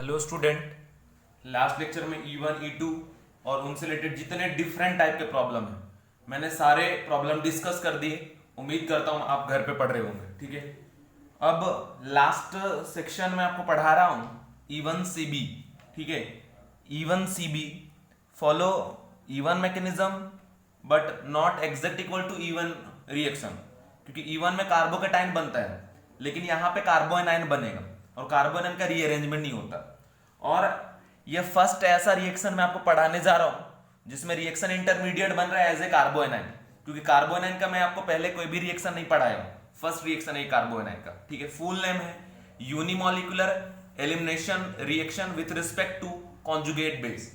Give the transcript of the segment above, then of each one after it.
Hello student. Last lecture में E1, E2 और उनसे रिलेटेड जितने डिफरेंट टाइप के प्रॉब्लम हैं मैंने सारे प्रॉब्लम डिस्कस कर दिए। उम्मीद करता हूं आप घर पे पढ़ रहे होंगे। ठीक है, अब लास्ट सेक्शन में आपको पढ़ा रहा हूं E1CB। ठीक है, E1CB follow E1 mechanism but not exact equal to E1 reaction, क्योंकि E1 में कार्बोकेटाइन बनता है लेकिन यहां पे कार्बोएनाइन बनेगा और कार्बोएनाइन का रीअरेंजमेंट नहीं होता। और ये फर्स्ट ऐसा रिएक्शन मैं आपको पढ़ाने जा रहा हूं जिसमें रिएक्शन इंटरमीडिएट बन रहा है एज ए कार्बोएनाइन, क्योंकि कार्बोएनाइन का मैं आपको पहले कोई भी रिएक्शन नहीं पढ़ाया हूं। फर्स्ट रिएक्शन है कार्बोएनाइन का। ठीक है, फुल नेम है unimolecular elimination reaction with respect to conjugate base.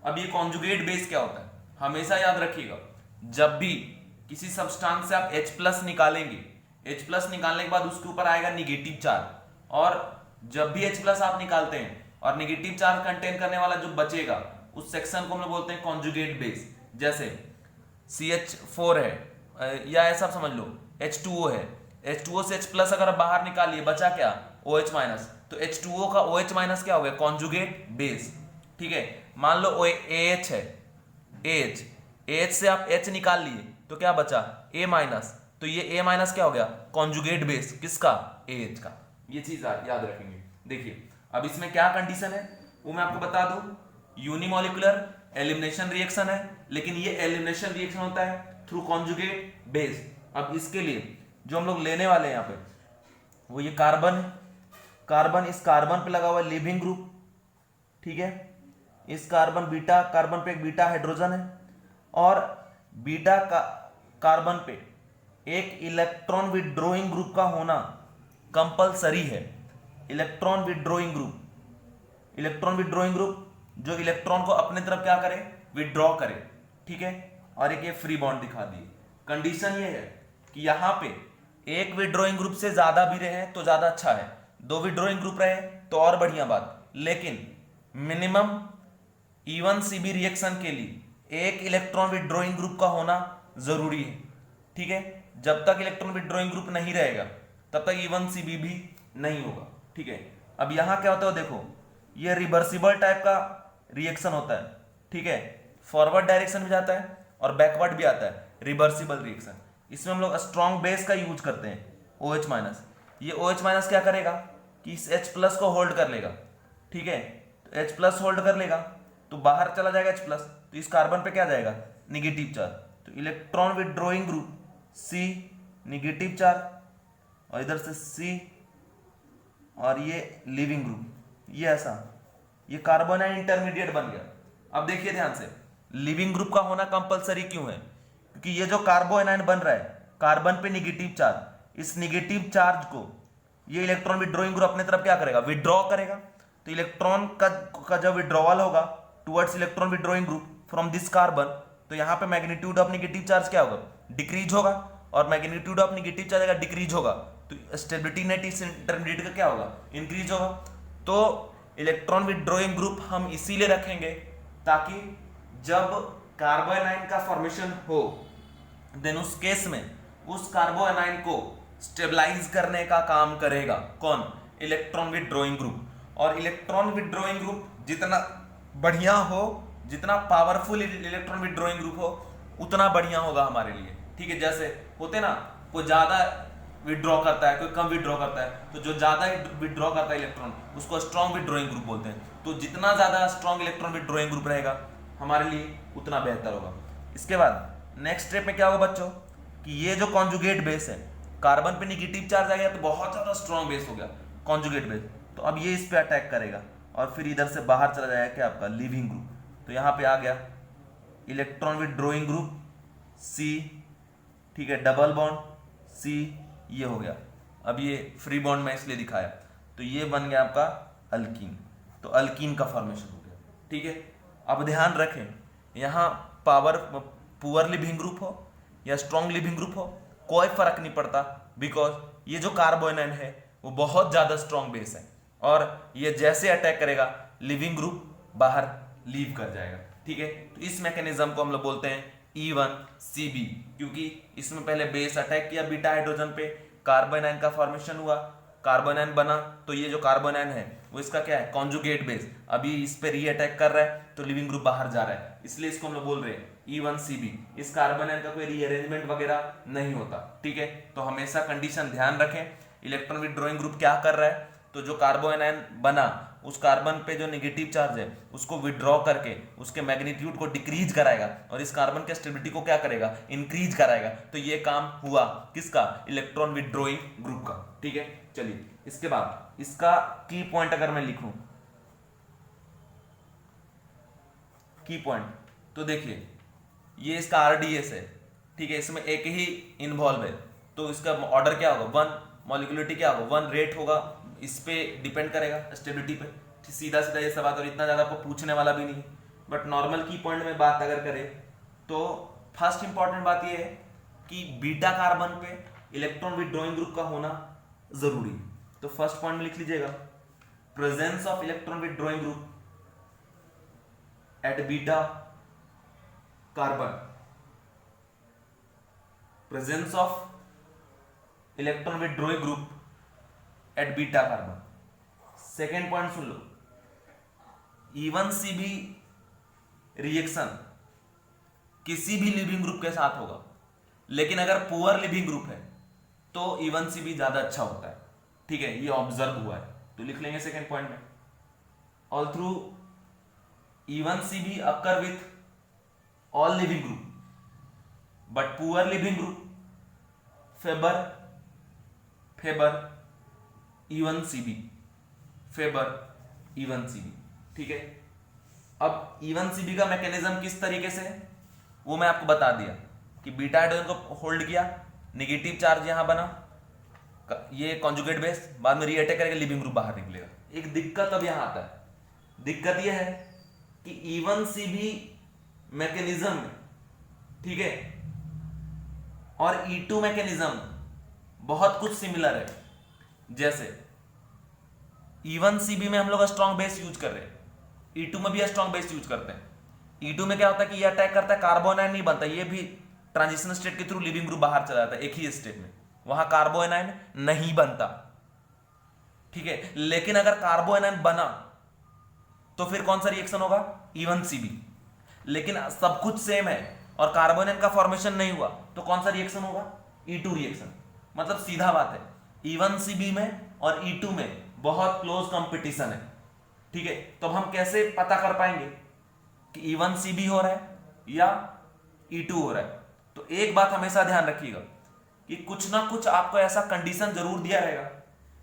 अब ये कॉन्जुगेट बेस क्या होता है हमेशा याद रखिएगा, जब भी किसी सब्सटेंस से आप H+ निकालेंगे, H+ निकालने के बाद उसके ऊपर आएगा निगेटिव चार्ज, और जब भी H+ आप निकालते हैं और नेगेटिव चार्ज कंटेन करने वाला जो बचेगा उस सेक्शन को हम लोग बोलते हैं कॉन्जुगेट बेस। जैसे CH4 है या ऐसा समझ लो H2O है, H2O से H+ अगर बाहर निकालिए बचा क्या OH-, तो H2O का OH- क्या हो गया कॉन्जुगेट बेस। ठीक है, मान लो AH है, AH से आप H निकाल लिए तो क्या बचा A-, तो ये A- क्या हो गया कॉन्जुगेट बेस किसका AH का। ये चीज याद रखेंगे। देखिए अब इसमें क्या कंडीशन है वो मैं आपको बता दूं। यूनिमोलिकुलर एलिमिनेशन रिएक्शन है लेकिन ये एलिमिनेशन रिएक्शन होता है थ्रू कॉन्जुगेट बेस। अब इसके लिए जो हम लोग लेने वाले हैं यहाँ पे वो ये कार्बन है। कार्बन, इस कार्बन पे लगा हुआ है लिविंग ग्रुप। ठीक है, इस कार्बन पे एक बीटा हाइड्रोजन है और बीटा का कार्बन पे एक इलेक्ट्रॉन विड्रॉइंग ग्रुप का होना कंपलसरी है। इलेक्ट्रॉन विड्रॉइंग ग्रुप जो इलेक्ट्रॉन को अपने तरफ क्या करे विड्रॉ करे। ठीक है, और एक ये फ्री बॉन्ड दिखा दिए। कंडीशन ये है कि यहां पे एक विड्रॉइंग ग्रुप से ज्यादा भी रहे तो ज्यादा अच्छा है, दो विड्रॉइंग ग्रुप रहे तो और बढ़िया बात, लेकिन मिनिमम E1CB रिएक्शन के लिए एक इलेक्ट्रॉन विड्रॉइंग ग्रुप का होना जरूरी है। ठीक है, जब तक इलेक्ट्रॉन विड्रॉइंग ग्रुप नहीं रहेगा तब तक E1CB भी नहीं होगा। ठीक है, अब यहां क्या होता है देखो, ये रिवर्सिबल टाइप का रिएक्शन होता है। ठीक है, फॉरवर्ड डायरेक्शन में जाता है और बैकवर्ड भी आता है रिवर्सिबल रिएक्शन। इसमें हम लोग स्ट्रॉन्ग बेस का यूज करते हैं OH-। ये OH- क्या करेगा कि इस H+ को होल्ड कर लेगा। ठीक है, तो H+ होल्ड कर लेगा तो बाहर चला जाएगा H+, तो इस कार्बन पे क्या जाएगा निगेटिव चार्ज, तो electron withdrawing group C negative charge और इधर से C और ये लिविंग ग्रुप, ये ऐसा, ये कार्बोनाइन इंटरमीडिएट बन गया। अब देखिए ध्यान से, लिविंग ग्रुप का होना कंपलसरी क्यों है, क्योंकि ये जो कार्बोनाइन बन रहा है कार्बन पे निगेटिव चार्ज, इस निगेटिव चार्ज को ये इलेक्ट्रॉन विड्रॉइंग ग्रुप अपने तरफ क्या करेगा विड्रॉ करेगा। तो इलेक्ट्रॉन का जब विड्रॉवल होगा towards electron withdrawing group from this carbon, तो यहां पे मैग्नीट्यूड ऑफ नेगेटिव चार्ज क्या होगा डिक्रीज होगा, और मैग्नीट्यूड ऑफ नेगेटिव चार्ज अगर डिक्रीज होगा तो स्टेबिलिटी नेट इस इंटरमीडिएट का क्या होगा इंक्रीज होगा। तो इलेक्ट्रॉन विड्रॉइंग ग्रुप हम इसीलिए रखेंगे ताकि जब कार्बोनाइन का फॉर्मेशन हो देन उस केस में उस कार्बोनाइन को स्टेबलाइज करने का काम करेगा कौन इलेक्ट्रॉन विड्रॉइंग ग्रुप। और इलेक्ट्रॉन विड्रॉइंग ग्रुप जितना बढ़िया हो, जितना पावरफुल इलेक्ट्रॉन विड्रॉइंग ग्रुप हो उतना बढ़िया होगा हमारे लिए। ठीक है, जैसे होते ना कोई ज्यादा विड्रॉ करता है कोई कम विड्रॉ करता है, तो जो ज्यादा विड्रॉ करता है इलेक्ट्रॉन उसको स्ट्रॉन्ग विड्रॉइंग ग्रुप बोलते हैं। तो जितना ज्यादा स्ट्रॉन्ग इलेक्ट्रॉन विड्रॉइंग ग्रुप रहेगा हमारे लिए उतना बेहतर होगा। इसके बाद नेक्स्ट स्टेप में क्या होगा बच्चों कि ये जो कॉन्जुगेट बेस है कार्बन पे निगेटिव चार्ज आ गया तो बहुत ज्यादा स्ट्रॉन्ग बेस हो गया कॉन्जुगेट बेस, तो अब ये इस पे अटैक करेगा और फिर इधर से बाहर चला जाएगा क्या आपका लिविंग ग्रुप। तो यहां पे आ गया इलेक्ट्रॉन विड्रॉइंग ग्रुप C। ठीक है, डबल बॉन्ड C, ये हो गया। अब ये फ्री बॉन्ड में इसलिए दिखाया, तो ये बन गया आपका अल्कीन, तो अल्कीन का फॉर्मेशन हो गया। ठीक है, अब ध्यान रखें यहां पुअर लिविंग ग्रुप हो या स्ट्रॉन्ग लिविंग ग्रुप हो कोई फर्क नहीं पड़ता, बिकॉज ये जो कार्बोनाइन है वो बहुत ज्यादा स्ट्रॉन्ग बेस है और ये जैसे अटैक करेगा लिविंग ग्रुप बाहर लीव कर जाएगा। ठीक है, तो इस मैकेनिज्म को हम लोग बोलते हैं E1CB, क्योंकि इसमें पहले बेस अटैक किया बीटा हाइड्रोजन पे, कार्बोनाइन का फॉर्मेशन हुआ, कार्बोनाइन बना, तो ये जो कार्बोनाइन है वो इसका क्या है, कॉन्जुगेट बेस। अभी इस पे री अटैक कर रहा है तो लिविंग ग्रुप बाहर जा रहा है, इसलिए इसको हम लोग बोल रहे हैं E1CB। इस कार्बन आयन का कोई रीअरेंजमेंट वगैरह नहीं होता, ठीक है। तो हमेशा कंडीशन ध्यान रखें, इलेक्ट्रॉन विथड्रॉइंग ग्रुप क्या कर रहा है, तो जो कार्बन आयन बना उस कार्बन पे जो नेगेटिव चार्ज है उसको विड्रॉ करके उसके मैग्नीट्यूड को डिक्रीज कराएगा और इस कार्बन के स्टेबिलिटी को क्या करेगा, इंक्रीज कराएगा। तो ये काम हुआ किसका, इलेक्ट्रॉन विथड्रॉइंग ग्रुप का, ठीक है। चलिए इसके बाद इसका की पॉइंट अगर मैं लिखूं, की पॉइंट, तो देखिए ये इसका RDS है, ठीक है, इसमें एक ही इन्वॉल्व है, तो इसका ऑर्डर क्या होगा, 1, मॉलिक्यूलरिटी क्या होगा 1, रेट होगा, इस पे डिपेंड करेगा स्टेबिलिटी पे, सीधा सीधा ये सब बात, और इतना ज्यादा आपको पूछने वाला भी नहीं। बट नॉर्मल की पॉइंट में बात अगर करें तो फर्स्ट इंपॉर्टेंट बात ये है कि बीटा कार्बन पे इलेक्ट्रॉन विथड्रॉइंग ग्रुप का होना जरूरी। तो फर्स्ट पॉइंट में लिख लीजिएगा, presence of electron withdrawing group at beta carbon, presence of electron withdrawing group at beta carbon. Second point सुन लो, E1CB रिएक्शन किसी भी लिविंग ग्रुप के साथ होगा, लेकिन अगर पुअर लिविंग ग्रुप है तो E1CB ज्यादा अच्छा होता है, ठीक है, ये ऑब्जर्व हुआ है। तो लिख लेंगे सेकेंड पॉइंट में, all through E1CB occur with all leaving group but poor leaving group favour E1CB, favour E1CB, ठीक है। अब E1CB का मैकेनिज्म किस तरीके से है वो मैं आपको बता दिया कि बीटा हाइड्रोजन को होल्ड किया, नेगेटिव चार्ज यहां बना, ये कॉन्जुगेट बेस, बाद में रीअटैक करके लिविंग ग्रुप बाहर निकलेगा। एक दिक्कत अब यहां आता है, दिक्कत यह है कि E1CB मैकेनिज्म में, ठीक है, और E2 मैकेनिज्म बहुत कुछ सिमिलर है। जैसे E1CB में हम लोग स्ट्रॉन्ग बेस यूज कर रहे हैं, E2 में भी स्ट्रॉन्ग बेस यूज करते हैं। E2 में क्या होता है कि ये अटैक करता है, कार्बन आयन नहीं बनता, ये भी ट्रांजिशन स्टेट के थ्रू लिविंग ग्रुप बाहर चला जाता है एक ही स्टेट में, वहां कार्बन आयन नहीं बनता, ठीक है। लेकिन अगर कार्बन आयन बना तो फिर कौन सा रिएक्शन होगा, E1CB। लेकिन सब कुछ सेम है और कार्बन आयन का फॉर्मेशन नहीं हुआ तो कौन सा रिएक्शन होगा, E2 रिएक्शन। मतलब सीधा बात है, E1CB में और E2 में बहुत क्लोज कंपटीशन है, ठीक है। तो अब हम कैसे पता कर पाएंगे कि E1CB हो रहा है या E2 हो रहा है। तो एक बात हमेशा ध्यान रखिएगा कि कुछ ना कुछ आपको ऐसा कंडीशन जरूर दिया रहेगा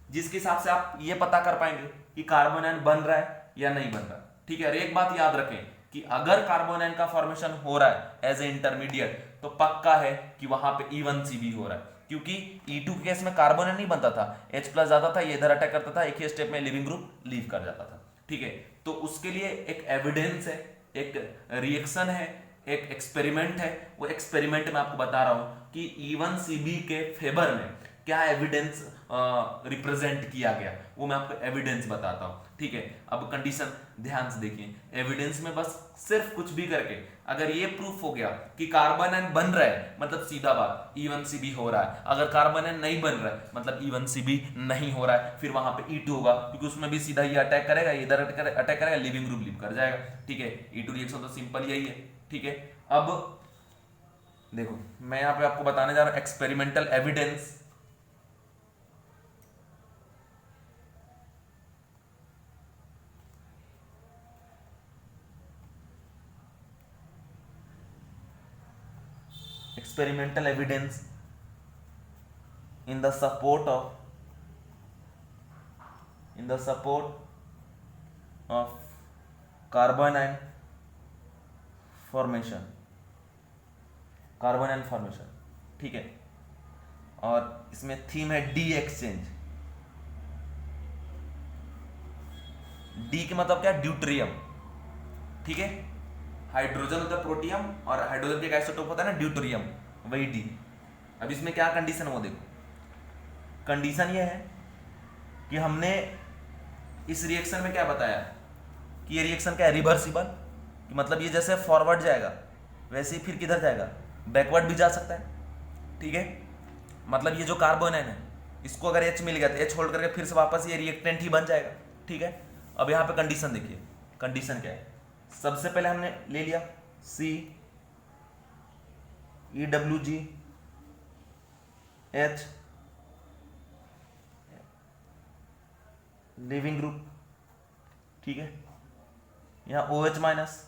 जिसके हिसाब से आप ये पता कर पाएंगे कि कार्बन आयन बन रहा है या नहीं बन रहा, ठीक है। और एक बात याद रखें कि अगर कार्बन आयन का फॉर्मेशन हो रहा है एज ए इंटरमीडिएट तो पक्का है कि वहां पे E1CB हो रहा है, क्योंकि E2 के केस में कार्बन आयन नहीं बनता था, H+ ज्यादा था, ये इधर अटैक करता था, एक ही स्टेप में लिविंग ग्रुप लीव कर जाता था, ठीक है। तो उसके लिए एक एविडेंस है, एक रिएक्शन है, एक एक्सपेरिमेंट है। वो एक्सपेरिमेंट मैं आपको बता रहा हूं कि E1CB के फेवर में क्या एविडेंस रिप्रेजेंट किया गया, वो मैं आपको एविडेंस बताता हूं, ठीक है। अब कंडीशन ध्यान से देखिए, एविडेंस में बस सिर्फ कुछ भी करके अगर ये प्रूफ हो गया कि कार्बन आयन बन रहा है, मतलब सीधा बात E1CB हो रहा है। अगर कार्बन आयन नहीं बन रहा है मतलब E1CB नहीं हो रहा है, फिर वहां पे E2 होगा, क्योंकि उसमें भी सीधा ये अटैक करेगा, इधर अटैक करेगा, लिविंग ग्रुप लीव कर जाएगा, ठीक है। E2 रिएक्शन तो सिंपल यही है, ठीक है। अब देखो मैं यहां पे आपको बताने जा रहा हूं experimental evidence. experimental evidence in the support of carbon ion formation, ठीक है। और इसमें थीम है डी एक्सचेंज। डी के मतलब क्या, ड्यूटेरियम, ठीक है। हाइड्रोजन होता है प्रोटियम और हाइड्रोजन के आइसोटोप होता है ना ड्यूटेरियम, वही डी। अब इसमें क्या कंडीशन है वो देखो, कंडीशन ये है कि हमने इस रिएक्शन में क्या बताया कि ये रिएक्शन क्या है, रिवर्सिबल, कि मतलब ये जैसे फॉरवर्ड जाएगा वैसे ही फिर किधर जाएगा, बैकवर्ड भी जा सकता है, ठीक है। मतलब ये जो कार्बन आयन है इसको अगर H मिल गया तो H होल्ड करके फिर से वापस ये रिएक्टेंट ही बन जाएगा, ठीक है। अब यहाँ पे कंडीशन देखिए, कंडीशन क्या है। सबसे पहले हमने ले लिया C E W G H leaving group, ठीक है। यहाँ OH माइनस,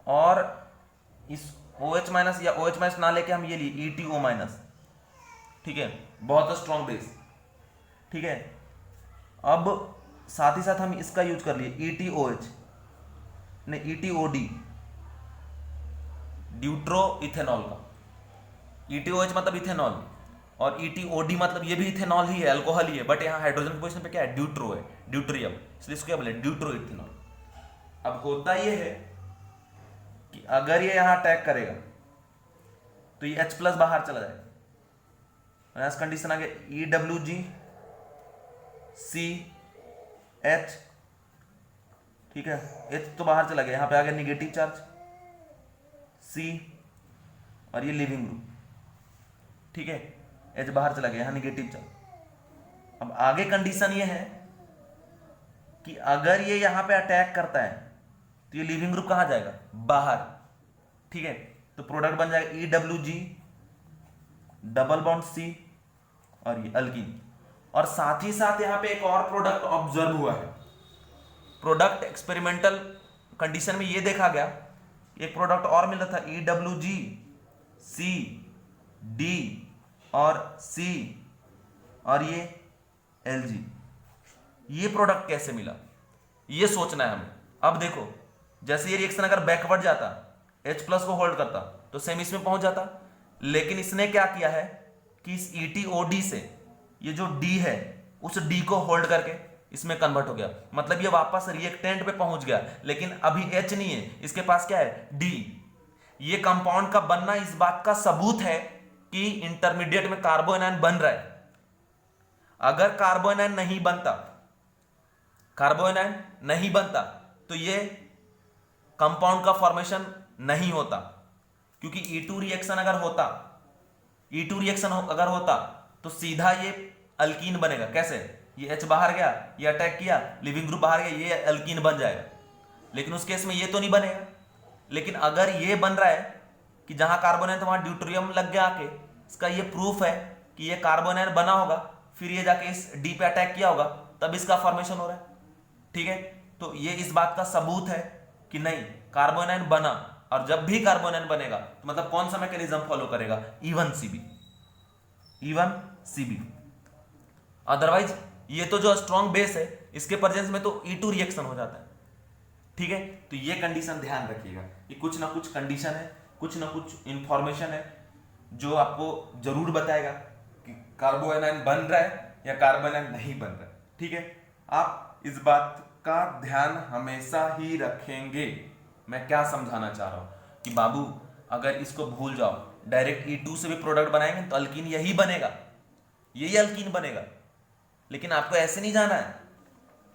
और इस OH माइनस या OH माइनस ना लेके हम ये लिए ETO माइनस, ठीक है, बहुत स्ट्रॉन्ग बेस, ठीक है। अब साथ ही साथ हम इसका यूज कर लिए ETOH नहीं ETOD, ड्यूट्रो इथेनॉल का। ETOH मतलब इथेनॉल, और ETOD मतलब ये भी इथेनॉल ही है, अल्कोहल ही है, बट यहाँ हाइड्रोजन की पोजीशन पे क्या है, ड्यूट्रो है, ड्यूट्रियम, इसलिए इसको क्या बोले, ड्यूट्रो इथेनॉल। अब होता ये है कि अगर ये यहां अटैक करेगा तो ये H+ बाहर चला जाएगा। कंडीशन आ गया EWG CH, ठीक है, H तो बाहर चला गया, यहां पे आ गया निगेटिव चार्ज C, और ये लिविंग ग्रुप, ठीक है, H बाहर चला गया, यहां निगेटिव चार्ज। अब आगे कंडीशन ये है कि अगर ये यहां पे अटैक करता है तो ये लिविंग ग्रुप कहां जाएगा, बाहर, ठीक है। तो प्रोडक्ट बन जाएगा EWG डबल बॉन्ड C और ये अल्कीन। और साथ ही साथ यहां पे एक और प्रोडक्ट ऑब्जर्व हुआ है। प्रोडक्ट एक्सपेरिमेंटल कंडीशन में ये देखा गया, एक प्रोडक्ट और मिल रहा था EWG C D और C और ये LG। ये प्रोडक्ट कैसे मिला, ये सोचना है हमें। अब देखो, जैसे ये रिएक्शन अगर बैकवर्ड जाता, H+ को होल्ड करता तो सेम इसमें पहुंच जाता, लेकिन इसने क्या किया है कि इस ETOD से ये जो D है उस D को होल्ड करके इसमें कन्वर्ट हो गया, मतलब ये वापस रिएक्टेंट पे पहुंच गया, लेकिन अभी H नहीं है, इसके पास क्या है, D। ये कंपाउंड का बनना इस बात का सबूत है कि इंटरमीडिएट में कार्बोनाइन बन रहा है। अगर कार्बोनाइन नहीं बनता तो ये कंपाउंड का फॉर्मेशन नहीं होता, क्योंकि E2 रिएक्शन अगर होता तो सीधा ये अल्कीन बनेगा। कैसे, ये H बाहर गया, ये अटैक किया, लिविंग ग्रुप बाहर गया, ये अल्कीन बन जाएगा, लेकिन उस केस में ये तो नहीं बनेगा। लेकिन अगर ये बन रहा है कि जहां कार्बोनाइन तो वहां ड्यूटेरियम लग गया आके, इसका ये प्रूफ है कि ये कार्बोनाइन बना होगा, फिर ये जाके इस D पे अटैक किया होगा, तब इसका फॉर्मेशन हो रहा है, ठीक है। तो ये इस बात का सबूत है कि नहीं, कार्बोनाइन बना, और जब भी कार्बोनाइन बनेगा तो मतलब कौन सा मैकेनिज्म फॉलो करेगा, E1CB। अदरवाइज ये तो जो स्ट्रॉन्ग बेस है इसके प्रेजेंस में तो E2 रिएक्शन हो जाता है, ठीक है। तो ये कंडीशन ध्यान रखिएगा, ये कुछ ना कुछ कंडीशन है, कुछ ना कुछ इंफॉर्मेशन है जो आपको जरूर बताएगा कि कार्बोनाइन बन रहा है या कार्बोनाइन नहीं बन रहा है, ठीक है। आप इस बात का ध्यान हमेशा ही रखेंगे। मैं क्या समझाना चाह रहा हूं कि बाबू अगर इसको भूल जाओ, डायरेक्ट E2 से भी प्रोडक्ट बनाएंगे तो अल्कीन यही बनेगा, यही अल्कीन बनेगा, लेकिन आपको ऐसे नहीं जाना है।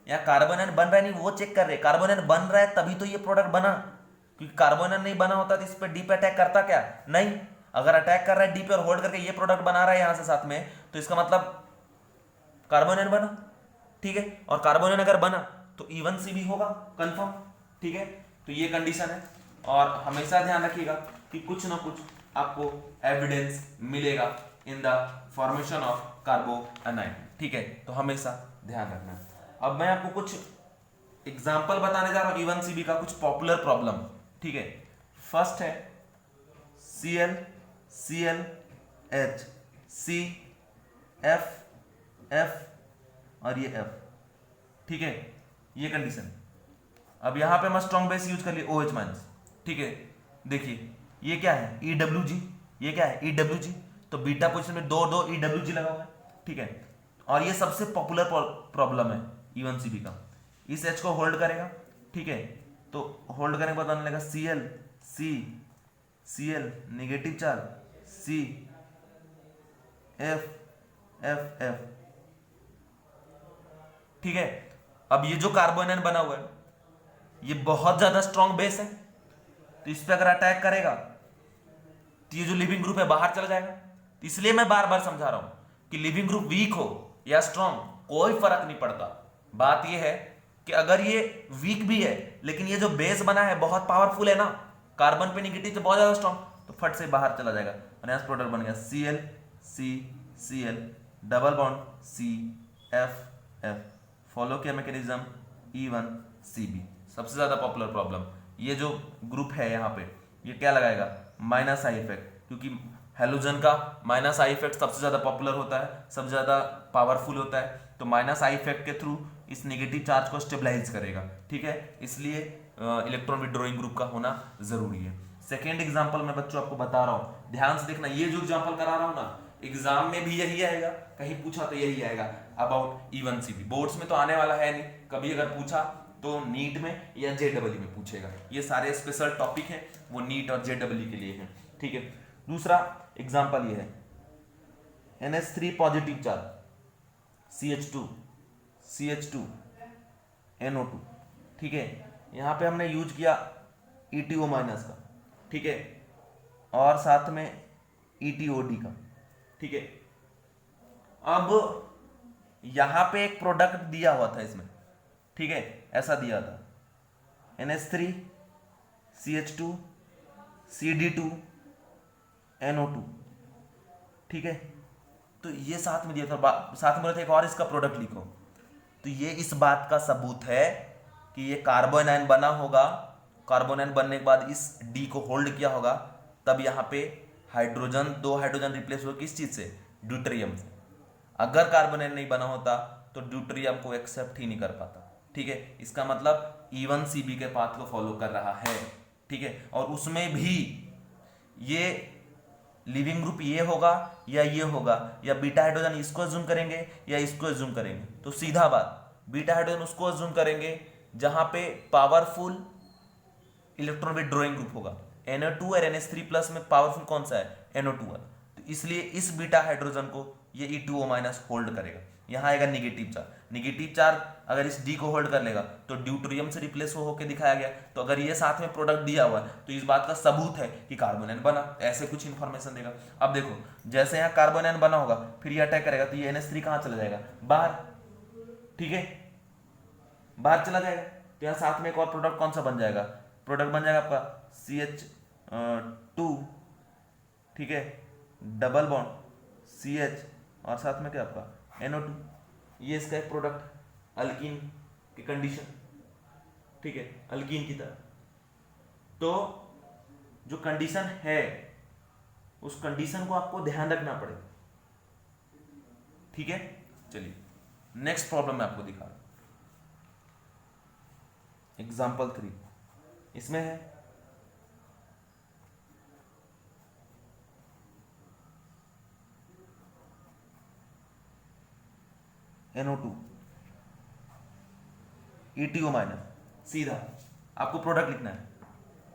यहाँ कार्बोनाइन बन रहा है नहीं वो चेक कर रहे, कार्बोनाइन बन रहा है तभी तो ये प्रोडक्ट बना, क्योंकि कार्बोनाइन नहीं बना होता तो इस पर D पे अटैक करता क्या, नहीं। अगर अटैक कर रहा है D पे और होल्ड करके ये प्रोडक्ट बना रहा है यहां से साथ में, तो इसका मतलब कार्बोनाइन बना, ठीक है। और कार्बोनाइन अगर बना तो E1CB होगा कंफर्म, ठीक है। तो ये कंडीशन है, और हमेशा ध्यान रखिएगा कि कुछ ना कुछ आपको एविडेंस मिलेगा इन द फॉर्मेशन ऑफ कार्बोनाइन, ठीक है। तो हमेशा ध्यान रखना। अब मैं आपको कुछ एग्जांपल बताने जा रहा हूं E1CB का, कुछ पॉपुलर प्रॉब्लम, ठीक है। फर्स्ट है Cl Cl H C F F और ये F, ठीक है, ये कंडीशन। अब यहां पे मैं स्ट्रॉन्ग बेस यूज कर लिया OH माइनस, ठीक है। देखिए ये क्या है EWG, ये क्या है EWG, तो बीटा पोजीशन में दो EWG लगा हुआ है, ठीक है। और ये सबसे पॉपुलर प्रॉब्लम है E1CB का। इस H को होल्ड करेगा, ठीक है, तो होल्ड करने के बाद बनने लगा Cl C Cl negative charge C F F F, ठीक है। अब ये जो कार्बोनाइन बना हुआ है ये बहुत ज्यादा स्ट्रॉन्ग बेस है, तो इस पे अगर अटैक करेगा तो ये जो लिविंग ग्रुप है बाहर चला जाएगा। तो इसलिए मैं बार बार समझा रहा हूं कि लिविंग ग्रुप वीक हो या स्ट्रॉन्ग कोई फर्क नहीं पड़ता, बात ये है कि अगर ये वीक भी है लेकिन ये जो बेस बना है बहुत पावरफुल है ना, कार्बन पे नेगेटिव तो बहुत ज्यादा स्ट्रॉन्ग, तो फट से बाहर चला जाएगा और यहाँ प्रोडक्ट बन गया Cl C Cl double bond C F F। Follow किया मैकेनिज्म E1CB। सबसे ज्यादा पॉपुलर प्रॉब्लम, ये जो ग्रुप है यहाँ पे ये क्या लगाएगा, माइनस आई इफेक्ट, क्योंकि हेलोजन का माइनस आई इफेक्ट सबसे ज्यादा पॉपुलर होता है, सबसे ज्यादा पावरफुल होता है, तो माइनस आई इफेक्ट के थ्रू इस नेगेटिव चार्ज को स्टेबलाइज करेगा। ठीक है, इसलिए इलेक्ट्रॉन विड्रॉइंग ग्रुप का होना जरूरी है। सेकेंड एग्जाम्पल मैं बच्चों आपको बता रहा हूं, ध्यान से देखना, ये जो एग्जाम्पल करा रहा हूं ना एग्जाम में भी यही आएगा, कहीं पूछा तो यही आएगा अबाउट E1CB। बोर्ड्स में तो आने वाला है नहीं, कभी अगर पूछा तो नीट में या JEE में पूछेगा। ये सारे स्पेशल टॉपिक हैं वो नीट और JEE के लिए हैं। ठीक है, दूसरा एग्जाम्पल ये है NH3 positive charge CH2 CH2 NO2। ठीक है, यहाँ पे हमने यूज किया ETO माइनस का, ठीक है, और साथ में ETOD का। ठीक है, अब यहां पे एक प्रोडक्ट दिया हुआ था इसमें, ठीक है, ऐसा दिया था NH3 CH2 CD2 NO2। ठीक है, तो ये साथ में दिया था, साथ में बोला था एक और इसका प्रोडक्ट लिखो, तो ये इस बात का सबूत है कि ये कार्बन आयन बना होगा, कार्बन आयन बनने के बाद इस D को होल्ड किया होगा, तब यहाँ पे हाइड्रोजन, दो हाइड्रोजन रिप्लेस हुआ किस चीज से, ड्यूटेरियम से। अगर कार्बन आयन नहीं बना होता तो ड्यूटेरियम को एक्सेप्ट ही नहीं कर पाता। ठीक है, इसका मतलब E1CB के पाथ को फॉलो कर रहा है। ठीक है, और उसमें भी ये लिविंग ग्रुप ये होगा या ये होगा, या बीटा हाइड्रोजन इसको एज्यूम करेंगे या इसको एज्यूम करेंगे, तो सीधा बात बीटा हाइड्रोजन उसको एज्यूम करेंगे जहां पे पावरफुल इलेक्ट्रॉन विड्रॉइंग ग्रुप होगा। NO2 और NH3 प्लस में पावरफुल कौन सा है, NO2 वाला, तो इसलिए इस बीटा हाइड्रोजन को ये E2O माइनस होल्ड करेगा। यहाँ आएगा निगेटिव चार्ज, निगेटिव चार्ज अगर इस D को होल्ड कर लेगा तो ड्यूटेरियम से रिप्लेस होकर दिखाया गया, तो अगर ये साथ में प्रोडक्ट दिया हुआ है तो इस बात का सबूत है कि कार्बन आयन बना, ऐसे कुछ इंफॉर्मेशन देगा। अब देखो, जैसे यहाँ कार्बन आयन बना होगा फिर ये अटैक करेगा तो ये NH3 कहाँ चला जाएगा, बाहर। ठीक है, बाहर चला जाएगा, तो यहाँ साथ में एक और प्रोडक्ट कौन सा बन जाएगा, प्रोडक्ट बन जाएगा आपका CH2, ठीक है, डबल बॉन्ड CH और साथ में क्या आपका NO2, ये इसका एक प्रोडक्ट अल्कीन की कंडीशन। ठीक है, अल्कीन की तरह। तो जो कंडीशन है उस कंडीशन को आपको ध्यान रखना पड़ेगा। ठीक है, चलिए नेक्स्ट प्रॉब्लम मैं आपको दिखा रहा हूं, एग्जाम्पल 3। इसमें है NO2 ETO माइनस, सीधा आपको प्रोडक्ट लिखना है,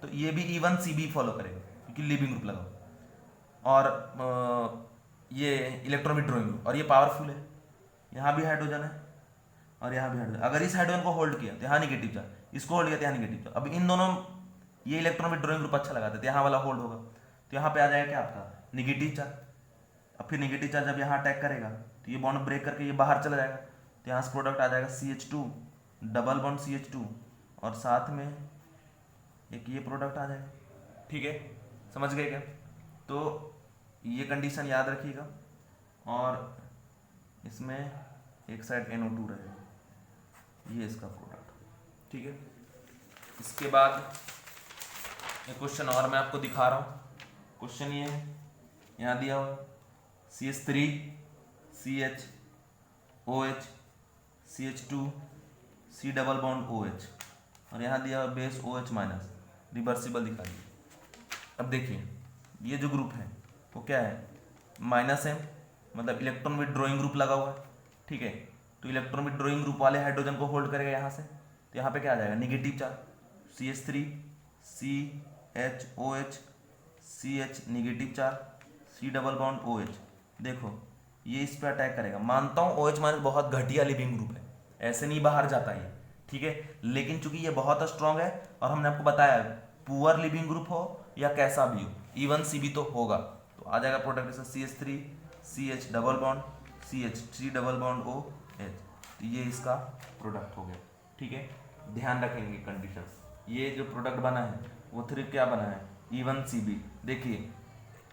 तो ये भी E1CB फॉलो करेगा क्योंकि लिविंग ग्रुप लगाओ, और ये इलेक्ट्रॉन विड्रॉइंग ग्रुप, और ये पावरफुल है, यहाँ भी हाइड्रोजन है और यहाँ भी हाइड्रोजन। अगर इस हाइड्रोजन को होल्ड किया तो यहाँ निगेटिव चार्ज, इसको होल्ड किया तो यहाँ निगेटिव चार्ज। अब इन दोनों, ये इलेक्ट्रॉन विड्रॉइंग ग्रुप अच्छा लगाता है तो यहाँ वाला होल्ड होगा, तो यहाँ पे आ जाएगा क्या आपका निगेटिव चार्ज। अब फिर निगेटिव चार्ज जब यहाँ अटैक करेगा तो ये बॉन्ड ब्रेक करके ये बाहर चला जाएगा, तो यहाँ से प्रोडक्ट आ जाएगा CH2 डबल बॉन्ड CH2 और साथ में एक ये प्रोडक्ट आ जाएगा। ठीक है, समझ गए क्या? तो ये कंडीशन याद रखिएगा, और इसमें एक साइड NO2 रहेगा, ये इसका प्रोडक्ट। ठीक है, इसके बाद एक क्वेश्चन और मैं आपको दिखा रहा हूँ। क्वेश्चन ये है, यहाँ दिया हुआ CH3 CH OH CH2 C double bond OH, और यहाँ दिया हुआ बेस OH माइनस, रिवर्सिबल दिखा दिया। अब देखिए ये जो ग्रुप है वो क्या है, माइनस है, मतलब इलेक्ट्रॉन विड्रॉइंग ग्रुप लगा हुआ है। ठीक है, तो इलेक्ट्रॉन विड्रॉइंग ग्रुप वाले हाइड्रोजन को होल्ड करेगा यहाँ से, तो यहाँ पे क्या आ जाएगा negative charge, CH3 CHOH CH negative charge C double bond OH। देखो ये इस पे अटैक करेगा, मानता हूँ OH माइनस बहुत घटिया लिविंग ग्रुप है, ऐसे नहीं बाहर जाता ये। ठीक है, लेकिन चूंकि ये बहुत स्ट्रांग है और हमने आपको बताया पुअर लिविंग ग्रुप हो या कैसा भी हो E1CB तो होगा, तो आ जाएगा प्रोडक्ट जैसे CH3 CH double bond CH3 double bond OH। तो ये इसका प्रोडक्ट हो गया। ठीक है, ध्यान रखेंगे कंडीशन। ये जो प्रोडक्ट बना है वो थ्री क्या बना है, E1CB। देखिए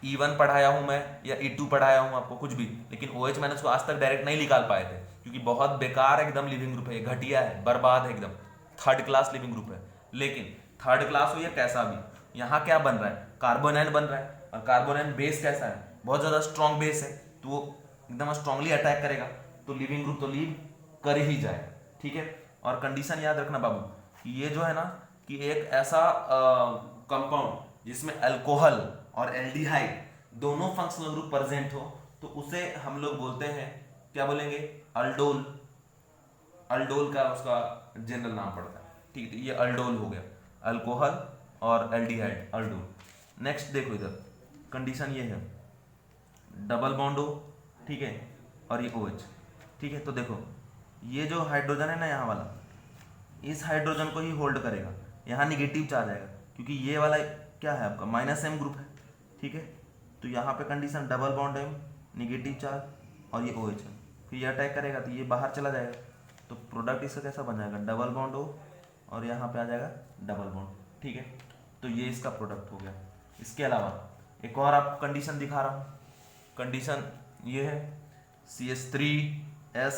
E1 पढ़ाया हूँ मैं या E2 पढ़ाया हूँ आपको कुछ भी, लेकिन OH मैंने उसको आज तक डायरेक्ट नहीं निकाल पाए थे क्योंकि बहुत बेकार एकदम लिविंग ग्रुप है, घटिया है, बर्बाद है एकदम, थर्ड क्लास लिविंग ग्रुप है। लेकिन थर्ड क्लास हो या कैसा भी, यहाँ क्या बन रहा है, कार्बोनाइन बन रहा है, और कार्बोनाइन बेस कैसा है, बहुत ज़्यादा स्ट्रॉन्ग बेस है, तो वो एकदम स्ट्रांगली अटैक करेगा, तो लिविंग ग्रुप तो लीव कर ही जाएगा। ठीक है, और कंडीशन याद रखना बाबू कि ये जो है ना कि एक ऐसा कंपाउंड जिसमें अल्कोहल और एल्डिहाइड दोनों फंक्शनल ग्रुप प्रेजेंट हो तो उसे हम लोग बोलते हैं, क्या बोलेंगे, अल्डोल। अल्डोल का उसका जनरल नाम पड़ता है। ठीक है, ये अल्डोल हो गया, अल्कोहल और एल्डिहाइड, अल्डोल। नेक्स्ट देखो इधर कंडीशन ये है, डबल बॉन्ड हो, ठीक है, और ये OH। ठीक है, तो देखो ये जो हाइड्रोजन है ना यहाँ वाला, इस हाइड्रोजन को ही होल्ड करेगा, यहाँ निगेटिव चार्ज आएगा क्योंकि ये वाला क्या है आपका -M ग्रुप है। ठीक है, तो यहाँ पे condition double bond M, negative charge, और ये OH है, फिर ये अटैक करेगा तो ये बाहर चला जाएगा, तो प्रोडक्ट इसका कैसा बन जाएगा, डबल बॉन्ड O, और यहाँ पे आ जाएगा डबल बॉन्ड। ठीक है, तो ये इसका प्रोडक्ट हो गया। इसके अलावा एक और आपको कंडीशन दिखा रहा हूँ, कंडीशन ये है CH3S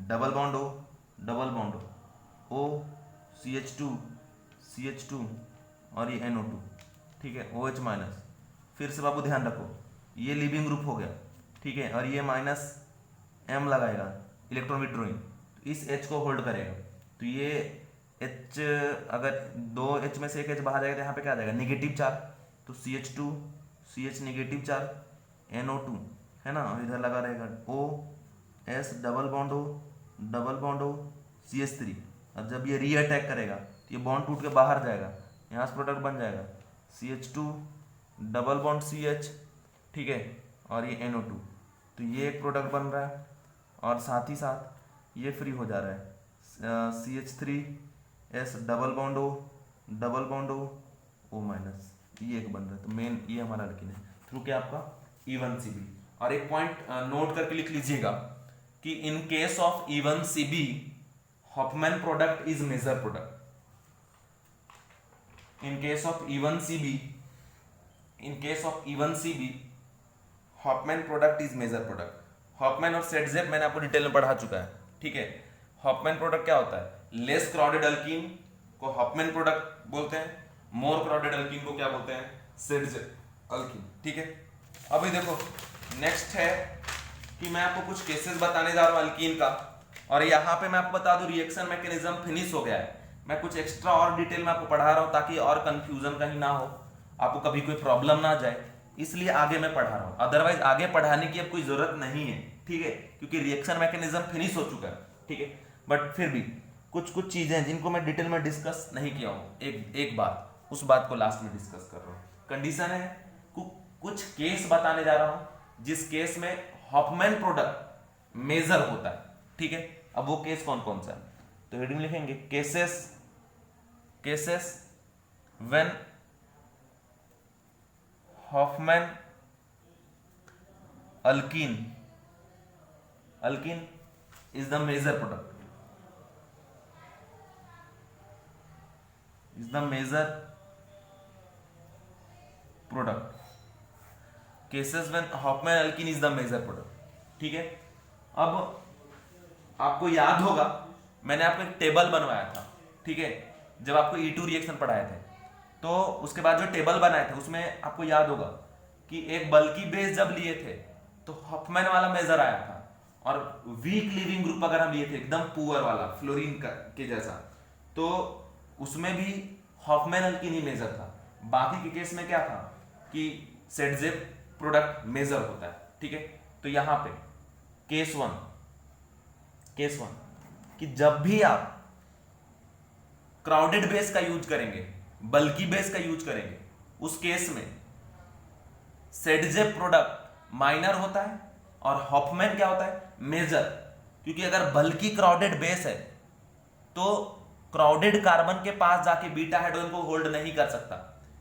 double bond O, double bond O, CH2 और ये NO2। ठीक है, OH माइनस, फिर से बाबू ध्यान रखो ये लिविंग ग्रुप हो गया। ठीक है, और ये -M लगाएगा इलेक्ट्रॉन विड्रॉइंग, तो इस H को होल्ड करेगा, तो ये H अगर 2 H में से एक H बाहर जाएगा तो यहाँ पे क्या आ जाएगा, निगेटिव चार्ज, तो CH2 CH negative charge, NO2 है ना, और इधर लगा रहेगा OS double bond O, double bond O, CH3, और जब ये री अटैक करेगा तो ये बॉन्ड टूट के बाहर जाएगा, यहाँ से प्रोडक्ट बन जाएगा CH2 डबल बॉन्ड CH। ठीक है, और ये NO2, तो ये एक प्रोडक्ट बन रहा है, और साथ ही साथ ये फ्री हो जा रहा है CH3S double bond O, double bond O minus, ये एक बन रहा है, तो मेन ये हमारा अल्कीन है थ्रू क्या आपका E1CB। और एक पॉइंट नोट करके लिख लीजिएगा कि in case of E1CB Hofmann product is major product. In case of E1CB Hofmann product is major product. Hofmann और सेटजेप मैंने आपको डिटेल में पढ़ा चुका है। ठीक है, हॉफमैन प्रोडक्ट क्या होता है, लेस क्राउडेड अल्कीन को हॉफमैन प्रोडक्ट बोलते हैं, मोर क्राउडेड अल्कीन को क्या बोलते हैं, सेटजेप अल्कीन। ठीक है, अभी देखो नेक्स्ट है कि मैं आपको कुछ केसेस बताने जा रहा हूं अल्कीन का, और यहाँ पे मैं आपको बता दूं रिएक्शन मैकेनिज्म फिनिश हो गया है। मैं कुछ एक्स्ट्रा और डिटेल में आपको पढ़ा रहा हूँ ताकि और कंफ्यूजन कहीं ना हो, आपको कभी कोई प्रॉब्लम ना जाए, इसलिए आगे मैं पढ़ा रहा हूँ, अदरवाइज आगे पढ़ाने की अब कोई जरूरत नहीं है। ठीक है, क्योंकि रिएक्शन मैकेनिज्म फिनिश हो चुका है। ठीक है, बट फिर भी कुछ चीजें जिनको मैं डिटेल में डिस्कस नहीं किया हूँ, एक बात, उस बात को लास्ट में डिस्कस कर रहा हूँ। कंडीशन है कुछ केस बताने जा रहा हूं जिस केस में हॉफमैन प्रोडक्ट मेजर होता है। ठीक है, अब वो केस कौन कौन सा है, तो हेडिंग लिखेंगे cases when Hofmann alkene is the major product, cases when Hofmann alkene is the major product. ठीक है, अब आपको याद होगा मैंने आपको एक टेबल बनवाया था। ठीक है, जब आपको E2 रिएक्शन पढ़ाए थे तो उसके बाद जो टेबल बनाए थे उसमें आपको याद होगा कि एक बल्की बेस जब लिए थे तो हॉफमैन वाला मेजर आया था, और वीक लिविंग ग्रुप अगर हम लिए थे एकदम पुअर वाला फ्लोरीन के जैसा, तो उसमें भी हॉफमैन अल्कीन ही मेजर था। बाकी के केस में क्या था कि सेटजेप प्रोडक्ट मेजर होता है। ठीक है, तो यहां पे केस वन कि जब भी आप क्राउडेड बेस का यूज करेंगे, बल्की बेस का यूज करेंगे, उस केस में सेटजेप प्रोडक्ट माइनर होता है और हॉफमैन क्या होता है, मेजर। क्योंकि अगर बल्की क्राउडेड बेस है तो क्राउडेड कार्बन के पास जाके बीटा हाइड्रोजन को होल्ड नहीं कर सकता,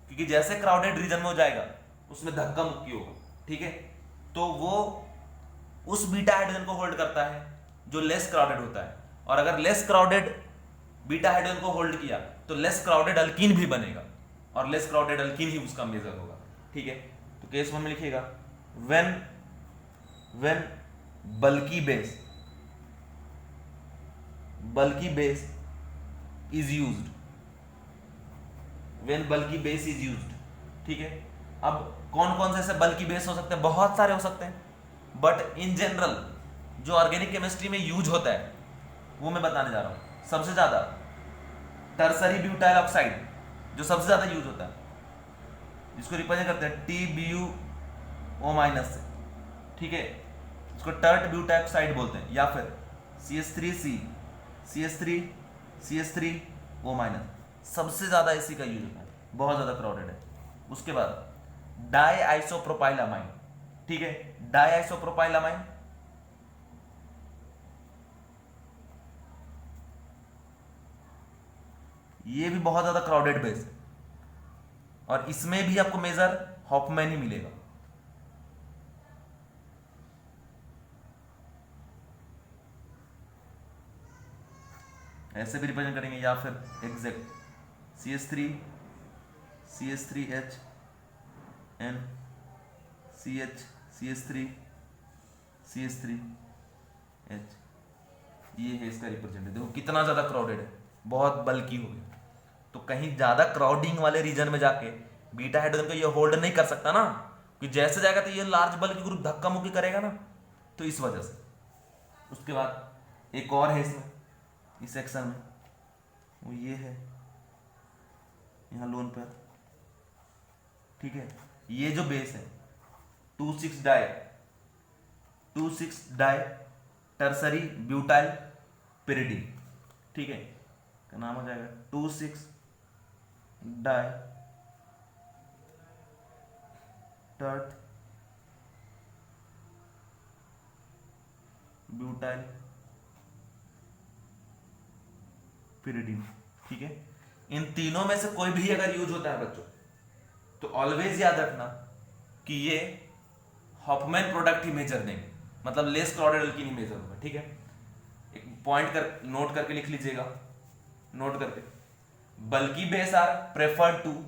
क्योंकि जैसे क्राउडेड रीजन में हो जाएगा उसमें धक्का मुक्की होगा। ठीक है, तो वो उस बीटा हाइड्रोजन को होल्ड करता है जो लेस क्राउडेड होता है, और अगर लेस क्राउडेड बीटा हाइड्रोजन को होल्ड किया तो लेस क्राउडेड अल्कीन भी बनेगा, और लेस क्राउडेड अल्कीन ही उसका मेजर होगा। ठीक है, तो केस 1 में लिखिएगा when bulky base is used, when bulky base is used. ठीक है, अब कौन कौन से ऐसे बल्की बेस हो सकते हैं, बहुत सारे हो सकते हैं, बट इन जनरल जो ऑर्गेनिक केमिस्ट्री में यूज होता है वो मैं बताने जा रहा हूं। सबसे ज्यादा टर्सरी ब्यूटाइल ऑक्साइड जो सबसे ज्यादा यूज होता है, जिसको रिप्रेजेंट करते हैं TbUO- से। ठीक है, इसको टर्ट ब्यूटाइल ऑक्साइड बोलते हैं, या फिर CH3C CH3O-, सबसे ज्यादा इसी का यूज होता है, बहुत ज्यादा क्राउडेड है। उसके बाद डाई आइसोप्रोपाइलामाइन। ठीक है, डाई आइसोप्रोपाइलामाइन ये भी बहुत ज्यादा क्राउडेड बेस है, और इसमें भी आपको मेजर हॉफमैन ही मिलेगा। ऐसे भी रिप्रेजेंट करेंगे, या फिर एग्जैक्ट CH3H and CH3H, ये है इसका रिप्रेजेंटेटिव। देखो कितना ज्यादा क्राउडेड है, बहुत बल्कि हो गया। तो कहीं ज्यादा क्राउडिंग वाले रीजन में जाके बीटा हाइड्रोजन को ये होल्ड नहीं कर सकता ना, कि जैसे जाएगा तो ये लार्ज बल्कि ग्रुप धक्का मुक्की करेगा ना, तो इस वजह से। उसके बाद एक और है इसमें, इस सेक्शन में, वो ये है यहाँ लोन पर। ठीक है, ये जो बेस है 2,6 डाई टर्सरी ब्यूटाइल पिरिडीन। ठीक है, का नाम हो जाएगा 2,6 डाई टर्ट ब्यूटाइल पिरिडीन। ठीक है, इन तीनों में से कोई भी अगर यूज होता है बच्चों, तो ऑलवेज याद रखना कि ये हॉफमैन प्रोडक्ट ही मेजर देंगे, मतलब लेस क्राउडेड अल्कीन ही मेजर होगा। ठीक है, एक पॉइंट कर नोट करके लिख लीजिएगा, नोट करके, बल्कि base are preferred to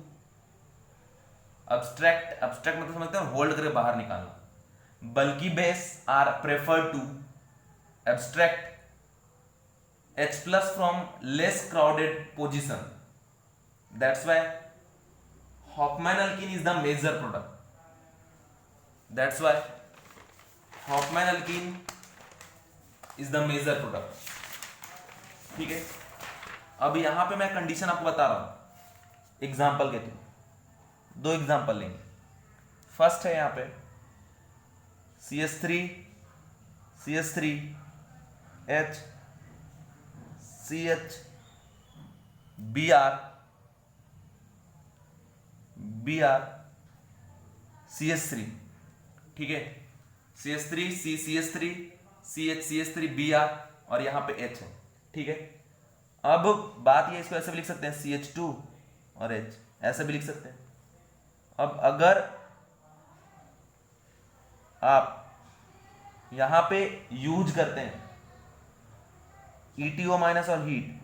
abstract मतलब समझते हैं होल्ड करके बाहर निकालना। बल्कि base are preferred to abstract H plus from less crowded position. That's why Hofmann alkene is the major product. That's why Hofmann alkene is the major product. ठीक है, अब यहां पे मैं कंडीशन आपको बता रहा हूं एग्जाम्पल के थ्रू। 2 एग्जाम्पल लेंगे। फर्स्ट है यहां पे CH3H CH Br CH3। ठीक है, CH3 CH3 CH3 Br और यहां पे H है। ठीक है, अब बात ये, इसको ऐसे भी लिख सकते हैं CH2 और H, ऐसे भी लिख सकते हैं। अब अगर आप यहां पे यूज करते हैं ETO- और हीट,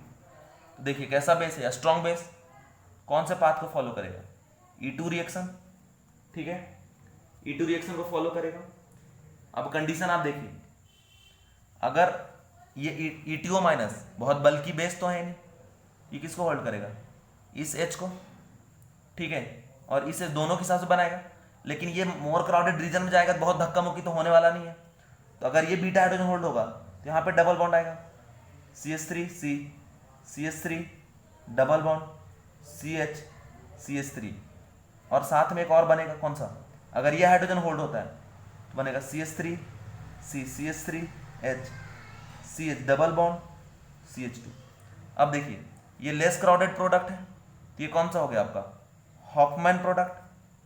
तो देखिए कैसा बेस है, स्ट्रॉन्ग बेस कौन से पाथ को फॉलो करेगा, E2 रिएक्शन। ठीक है, E2 रिएक्शन को फॉलो करेगा। अब कंडीशन आप देखिए, अगर ये ETO- बहुत बल्कि बेस तो है नहीं, ये किसको होल्ड करेगा, इस H को। ठीक है, और इसे दोनों के हिसाब से बनाएगा, लेकिन ये मोर क्राउडेड रीजन में जाएगा तो बहुत धक्का मुक्की तो होने वाला नहीं है। तो अगर ये बीटा हाइड्रोजन होल्ड होगा तो यहाँ पे डबल बॉन्ड आएगा, CH3 डबल बॉन्ड CH3, और साथ में एक और बनेगा, कौन सा, अगर ये हाइड्रोजन होल्ड होता है तो बनेगा CH3H CH double bond CH2। अब देखिए ये लेस क्राउडेड प्रोडक्ट है, तो ये कौन सा हो गया आपका हॉफमैन प्रोडक्ट,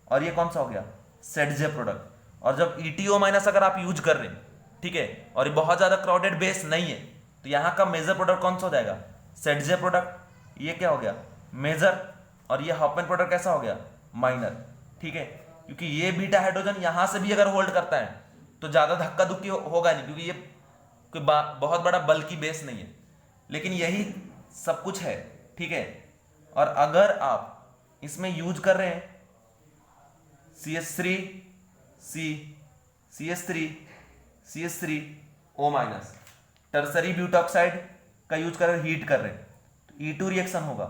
और ये कौन सा हो गया सेडजे प्रोडक्ट। और जब ETO- अगर आप यूज कर रहे हैं, ठीक है, और ये बहुत ज्यादा क्राउडेड बेस नहीं है, तो यहाँ का मेजर प्रोडक्ट कौन सा हो जाएगा, सेडजे प्रोडक्ट। ये क्या हो गया मेजर, और ये हॉफमैन प्रोडक्ट कैसा हो गया माइनर। ठीक है, क्योंकि ये बीटा हाइड्रोजन यहां से भी अगर होल्ड करता है तो ज्यादा धक्का धुक्की होगा नहीं, क्योंकि ये कोई बहुत बड़ा बल्कि बेस नहीं है, लेकिन यही सब कुछ है, ठीक है। और अगर आप इसमें यूज कर रहे हैं CH3 C CH3 CH3 O minus, tertiary butoxide का यूज कर रहे, हीट कर रहे हैं, तो E2 रिएक्शन होगा।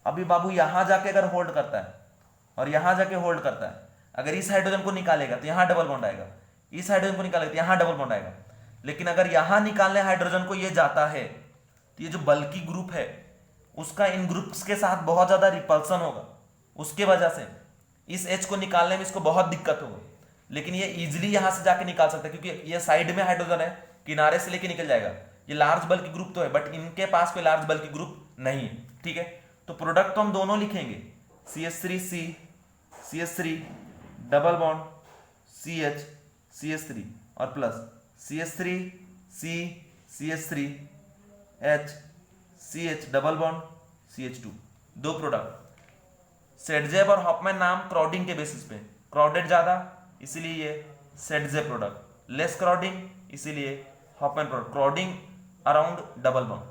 अभी बाबू यहां जाके अगर होल्ड करता है और यहां जाके होल्ड करता है, अगर इस हाइड्रोजन को निकालेगा तो यहां डबल बॉन्ड आएगा, इस हाइड्रोजन को निकालेगा तो यहां डबल बॉन्ड आएगा। लेकिन अगर यहां निकालने हाइड्रोजन को ये जाता है तो ये जो बल्कि ग्रुप है उसका इन ग्रुप्स के साथ बहुत ज्यादा रिपल्सन होगा, उसके वजह से इस H को निकालने में इसको बहुत दिक्कत होगी। लेकिन ये इजिली यहां से जाके निकाल सकता है क्योंकि ये साइड में हाइड्रोजन है, किनारे से लेके निकल जाएगा। ये लार्ज बल्कि ग्रुप तो है बट इनके पास कोई लार्ज बल्कि ग्रुप नहीं है, ठीक है। तो प्रोडक्ट तो हम दोनों लिखेंगे, CH3C CH3 double bond CH CH3 और plus CH3C CH3 H CH double bond CH2, दो प्रोडक्ट। सेडजेब और हॉफमैन नाम क्राउडिंग के बेसिस पे, क्राउडेड ज्यादा इसीलिए ये सेडजेब प्रोडक्ट, लेस क्राउडिंग इसीलिए Hofmann product, crowding around double bond.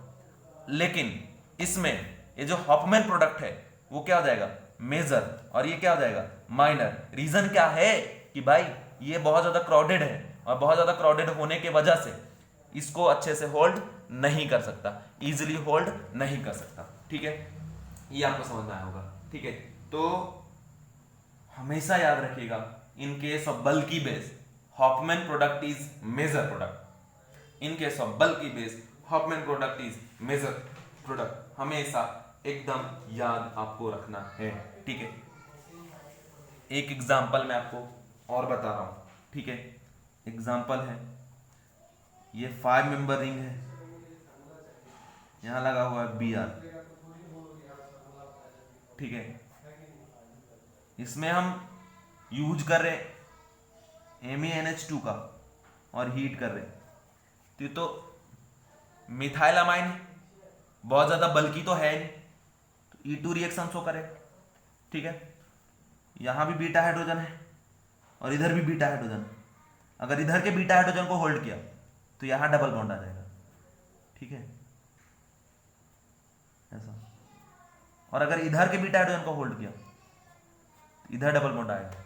लेकिन इसमें ये जो हॉफमैन प्रोडक्ट है वो क्या हो जाएगा, मेजर, और ये क्या हो जाएगा, माइनर। रीजन क्या है कि भाई ये बहुत ज्यादा क्राउडेड है और बहुत ज्यादा क्राउडेड होने के वजह से इसको अच्छे से होल्ड नहीं कर सकता, इजिली होल्ड नहीं कर सकता, ठीक है। ये आपको समझ में आया होगा, ठीक है। तो हमेशा याद रखिएगा, in case of bulky base Hofmann product is major product, in case of bulky base Hofmann product is major product, हमेशा एकदम याद आपको रखना है, ठीक है। एक एग्जांपल मैं आपको और बता रहा हूं, ठीक है। एग्जांपल है, ये 5 मेंबर रिंग है, यहां लगा हुआ है Br, ठीक है। इसमें हम यूज कर रहे MeNH2 का और हीट कर रहे, तो ये तो मिथाइल अमाइन है, बहुत ज्यादा बल्कि तो है नहीं, तो E2 रिएक्शन शो करे, ठीक है। यहां भी बीटा हाइड्रोजन है और इधर भी बीटा हाइड्रोजन है। अगर इधर के बीटा हाइड्रोजन को होल्ड किया तो यहां डबल बॉन्ड आ जाएगा, ठीक है, ऐसा। और अगर इधर के बीटा हाइड्रोजन को होल्ड किया तो इधर डबल बॉन्ड आएगा।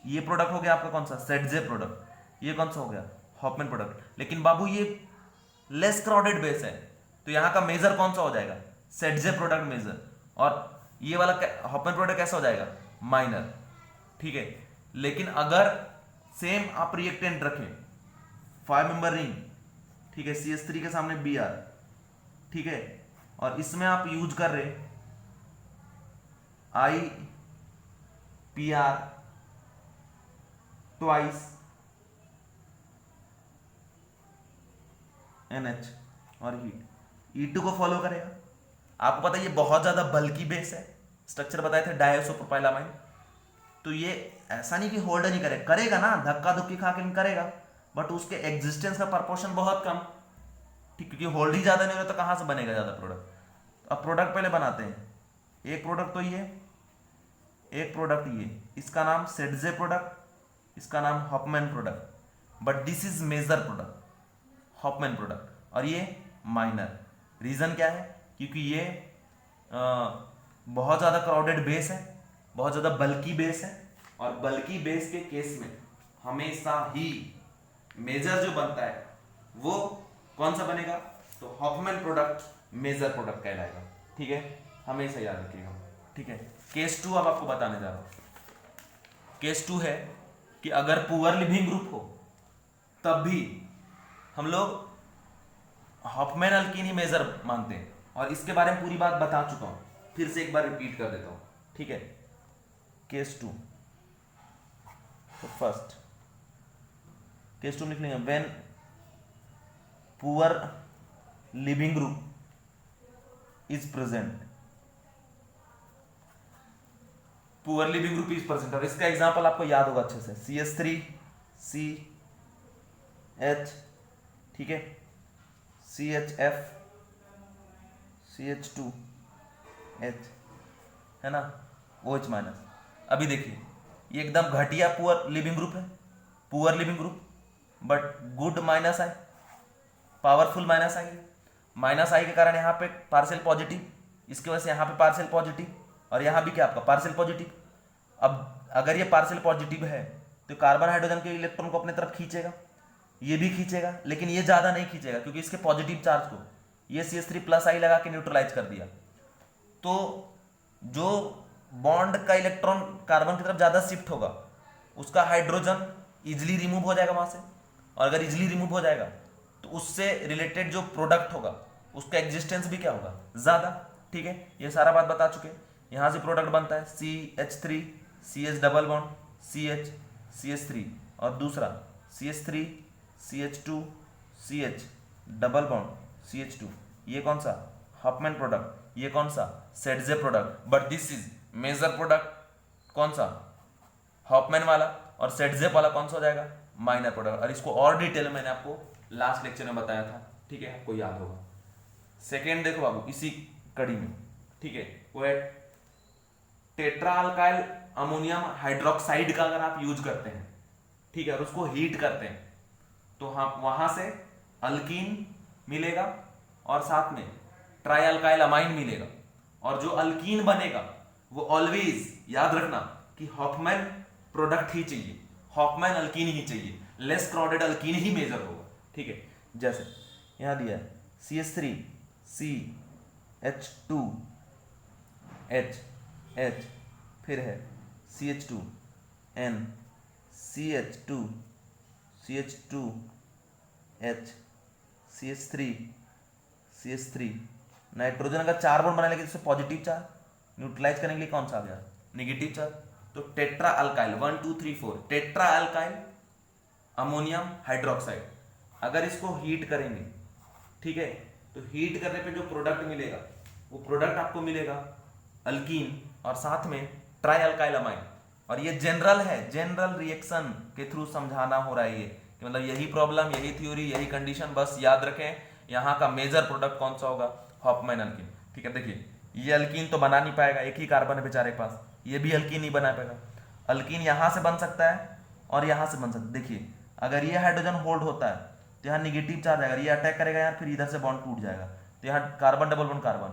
ये प्रोडक्ट हो गया आपका कौन सा, सेडजेब प्रोडक्ट। ये कौन सा हो गया, हॉफमैन प्रोडक्ट। लेकिन बाबू ये लेस क्राउडेड बेस है तो यहां का मेजर कौन सा हो जाएगा, सेडजेब प्रोडक्ट मेजर, और ये वाला हॉफमैन प्रोडक्ट कैसा हो जाएगा, माइनर, ठीक है। लेकिन अगर सेम आप रिएक्टेंट रखें, 5 मेंबर रिंग, ठीक है, CH3 के सामने Br, ठीक है, और इसमें आप यूज कर रहे IPr ट्वाइस NH और हीट, E2 को फॉलो करेगा। आपको पता है ये बहुत ज्यादा बल्कि बेस है, स्ट्रक्चर बताए थे डायसोप्रोपाइलामाइन, तो ये ऐसा नहीं कि होल्ड नहीं करेगा ना, धक्का धुक्की खा के करेगा, बट उसके एग्जिस्टेंस का प्रपोर्शन बहुत कम, ठीक, क्योंकि होल्ड ही ज्यादा नहीं हो रहा तो कहां से बनेगा ज्यादा प्रोडक्ट। अब प्रोडक्ट पहले बनाते हैं, एक प्रोडक्ट तो ये, एक प्रोडक्ट ये, इसका नाम सेडजेब प्रोडक्ट, इसका नाम Hofmann product, but this is major product Hofmann product, और ये माइनर। रीजन क्या है, क्योंकि ये बहुत ज्यादा क्राउडेड बेस है, बहुत ज्यादा बल्कि बेस है, और बल्कि बेस के केस में हमेशा ही मेजर जो बनता है वो कौन सा बनेगा, तो हॉफमैन प्रोडक्ट मेजर प्रोडक्ट कहलाएगा, ठीक है, हमेशा याद रखिएगा, ठीक है। केस 2 अब आपको बताने जा रहा हूं। केस 2 है कि अगर पुअर लिविंग ग्रुप हो तब भी हम लोग हॉफमैन अल्कीन ही मेजर मानते हैं, और इसके बारे में पूरी बात बता चुका हूं, फिर से एक बार रिपीट कर देता हूं, ठीक है। केस 2, तो फर्स्ट केस 2 लिख लेंगे, when poor leaving group is present, poor leaving group is present, और इसका एग्जांपल आपको याद होगा अच्छे से, CH3 CH, ठीक है, CHF CH2 H, है ना, OH माइनस। अभी देखिए ये एकदम घटिया पुअर लिविंग ग्रुप है, poor leaving group, but good minus है, पावरफुल माइनस आई है, माइनस आई के कारण यहाँ पे पार्शियल पॉजिटिव, इसकी वजह से यहाँ पे पार्शियल पॉजिटिव, और यहाँ भी क्या आपका पार्शियल पॉजिटिव। अब अगर ये पार्शियल पॉजिटिव है तो कार्बन हाइड्रोजन के इलेक्ट्रॉन को अपने तरफ खींचेगा, ये भी खींचेगा, लेकिन ये ज्यादा नहीं खींचेगा क्योंकि इसके पॉजिटिव चार्ज को ये CH3 प्लस आई लगा के न्यूट्रलाइज कर दिया। तो जो बॉन्ड का इलेक्ट्रॉन कार्बन की तरफ ज्यादा शिफ्ट होगा उसका हाइड्रोजन इजिली रिमूव हो जाएगा वहां से, और अगर इजिली रिमूव हो जाएगा तो उससे रिलेटेड जो प्रोडक्ट होगा उसका एग्जिस्टेंस भी क्या होगा ज्यादा। ठीक है, ये सारा बात बता चुके। यहां से प्रोडक्ट बनता है CH3 CH double bond CH CH3, और दूसरा CH3 CH2 CH double bond CH2। ये कौन सा हॉफमैन प्रोडक्ट, ये कौन सा सेडजे product, but this is major product कौन सा हॉफमैन वाला, और सेडजे वाला कौन सा हो जाएगा माइनर प्रोडक्ट। और इसको और डिटेल मैंने आपको लास्ट लेक्चर में बताया था, ठीक है, आपको याद होगा। सेकेंड देखो बाबू इसी कड़ी में, ठीक है, वो है टेट्रा अल्काइल अमोनियम हाइड्रोक्साइड का अगर आप यूज करते हैं, ठीक है, और उसको हीट करते हैं तो हम वहां से अल्कीन मिलेगा और साथ में ट्राई अल्काइल अमाइन मिलेगा, और जो अल्कीन बनेगा वो ऑलवेज याद रखना कि हॉफमैन प्रोडक्ट ही चाहिए, हॉफमैन अल्कीन ही चाहिए, लेस क्राउडेड अल्कीन ही मेजर होगा। ठीक है, जैसे यहां दिया है CH3 CH2 H फिर है CH2 N CH2 CH2 H CH3 nitrogen अगर 4 बॉन्ड बनाने के लिए पॉजिटिव चार्ज न्यूट्रलाइज करने के लिए कौन सा आ गया नेगेटिव चार्ज, तो tetra alkyl 1 2 3 4 tetra alkyl ammonium hydroxide. अगर इसको हीट करेंगे, ठीक है, तो हीट करने पे जो प्रोडक्ट मिलेगा वो प्रोडक्ट आपको मिलेगा अल्कीन और साथ में ट्राई अल्काइल अमाइन। और ये जनरल है, जनरल रिएक्शन के थ्रू समझाना हो रहा है ये कि मतलब यही प्रॉब्लम, यही थ्योरी, यही कंडीशन, बस याद रखें यहाँ का मेजर प्रोडक्ट कौन सा होगा हॉफमैन अल्कीन। ठीक है, देखिए ये अल्कीन तो बना नहीं पाएगा, एक ही कार्बन है बेचारे के पास, ये भी अल्कीन नहीं बना पाएगा। अल्कीन यहां से बन सकता है और यहां से बन सकता है। देखिए अगर ये हाइड्रोजन होल्ड होता है तो यहाँ निगेटिव चार्ज आएगा, ये अटैक करेगा यार, फिर इधर से बॉन्ड टूट जाएगा, तो यहाँ कार्बन डबल बॉन्ड कार्बन,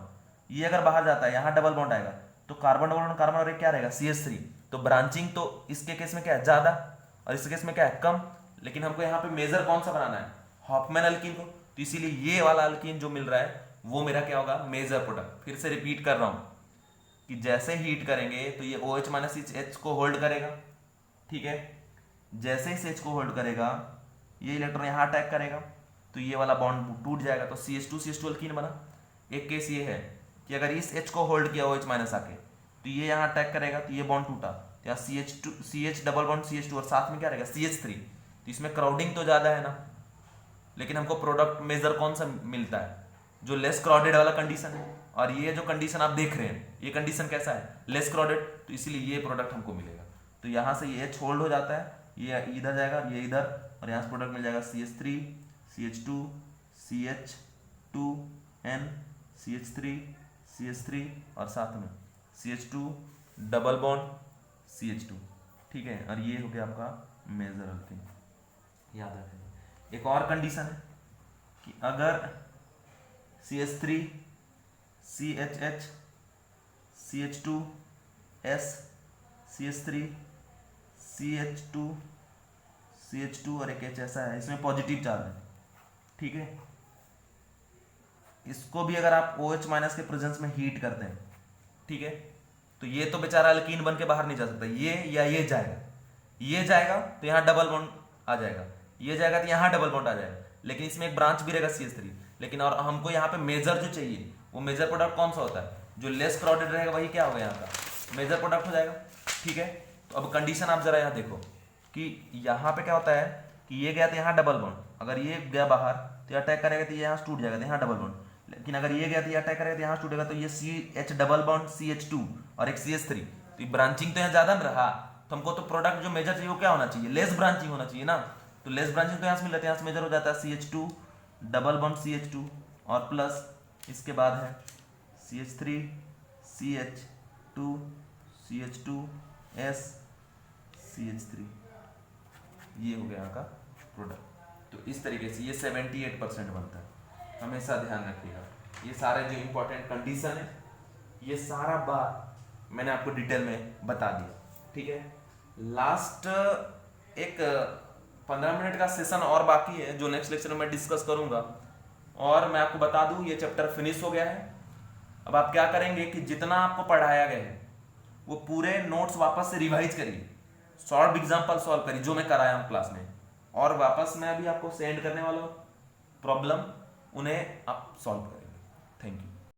ये अगर बाहर जाता है यहाँ डबल बॉन्ड आएगा, तो कार्बन डबल बॉन्ड कार्बन और एक क्या रहेगा CH3, तो ब्रांचिंग तो इसके केस में क्या है ज्यादा और इसके केस में क्या है कम, लेकिन हमको यहाँ पे मेजर कौन सा बनाना है हॉफमैन अल्कीन को, तो इसीलिए ये वाला अल्कीन जो मिल रहा है वो मेरा क्या होगा मेजर प्रोडक्ट। फिर से रिपीट कर रहा हूँ कि जैसे हीट करेंगे तो ये OH माइनस H को होल्ड करेगा, ठीक है, जैसे ही H को होल्ड करेगा ये इलेक्ट्रॉन यहाँ अटैक करेगा तो ये वाला बॉन्ड टूट जाएगा, तो CH2 अल्कीन बना। एक केस ये है कि अगर इस H को होल्ड किया OH माइनस आके तो ये यहाँ अटैक करेगा तो ये बॉन्ड टूटा, तो यहाँ CH डबल बॉन्ड CH2 और साथ में क्या रहेगा CH3, तो इसमें क्राउडिंग तो ज़्यादा है ना, लेकिन हमको प्रोडक्ट मेजर कौन सा मिलता है जो लेस क्राउडेड वाला कंडीशन है, और ये जो कंडीशन आप देख रहे हैं ये कंडीशन कैसा है लेस क्राउडेड, तो इसीलिए ये प्रोडक्ट हमको मिलेगा। तो यहाँ से ये H होल्ड हो जाता है, ये इधर जाएगा, ये इधर, और यहाँ से प्रोडक्ट मिल जाएगा CH3 CH2 CH2N CH3 और साथ में CH2 डबल बॉन्ड CH2। ठीक है, और ये हो गया आपका मेजर अल्कीन, याद रखें। एक और कंडीशन है कि अगर CH3 CHH CH2S CH3 CH2 और एक H ऐसा है, इसमें पॉजिटिव चार्ज है, ठीक है, इसको भी अगर आप OH माइनस के प्रेजेंस में हीट करते हैं, ठीक है, तो ये तो बेचारा अल्कीन बन के बाहर नहीं जा सकता, ये या ये जाएगा तो यहाँ डबल बॉन्ड आ जाएगा, ये जाएगा तो यहाँ डबल बॉन्ड आ जाएगा, लेकिन इसमें एक ब्रांच भी रहेगा CH3, लेकिन और हमको यहाँ पे मेजर जो चाहिए वो मेजर प्रोडक्ट कौन सा होता है जो लेस क्राउडेड रहेगा, वही क्या होगा यहाँ का मेजर प्रोडक्ट हो जाएगा। ठीक है, तो अब कंडीशन आप जरा यहाँ देखो कि यहाँ पे क्या होता है कि ये गया तो यहाँ डबल बॉन्ड, अगर ये गया बाहर तो ये अटैक करेगा तो ये यहाँ टूट जाएगा, तो यहाँ डबल बॉन्ड, लेकिन अगर ये गया तो ये अटैक करेगा तो यहाँ टूटेगा, तो ये CH डबल बॉन्ड CH2 और एक CH3, तो ये ब्रांचिंग तो यहाँ ज्यादा रहा, तो हमको तो प्रोडक्ट जो मेजर चाहिए वो क्या होना चाहिए लेस ब्रांचिंग होना चाहिए ना, तो लेस ब्रांचिंग तो यहाँ से मिल जाता है, यहाँ से मेजर हो जाता है CH2 डबल बॉन्ड CH2 और प्लस इसके बाद है CH3 CH2 CH2S CH3, ये हो गया यहाँ का प्रोडक्ट। तो तो इस तरीके से ये 78% बनता है, हमेशा ध्यान रखिएगा। ये सारे जो इंपॉर्टेंट कंडीशन है ये सारा बात मैंने आपको डिटेल में बता दिया, ठीक है। लास्ट एक 15 मिनट का सेशन और बाकी है जो नेक्स्ट लेक्चर में मैं डिस्कस करूंगा। और मैं आपको बता दूं ये चैप्टर फिनिश हो गया है। अब आप क्या करेंगे कि जितना आपको पढ़ाया गया है वो पूरे नोट्स वापस से रिवाइज करिए, शॉर्ट एग्जाम्पल सॉल्व करिए जो मैं कराया हूँ क्लास में, और वापस मैं अभी आपको सेंड करने वाला हूँ प्रॉब्लम, उन्हें आप सॉल्व करिए।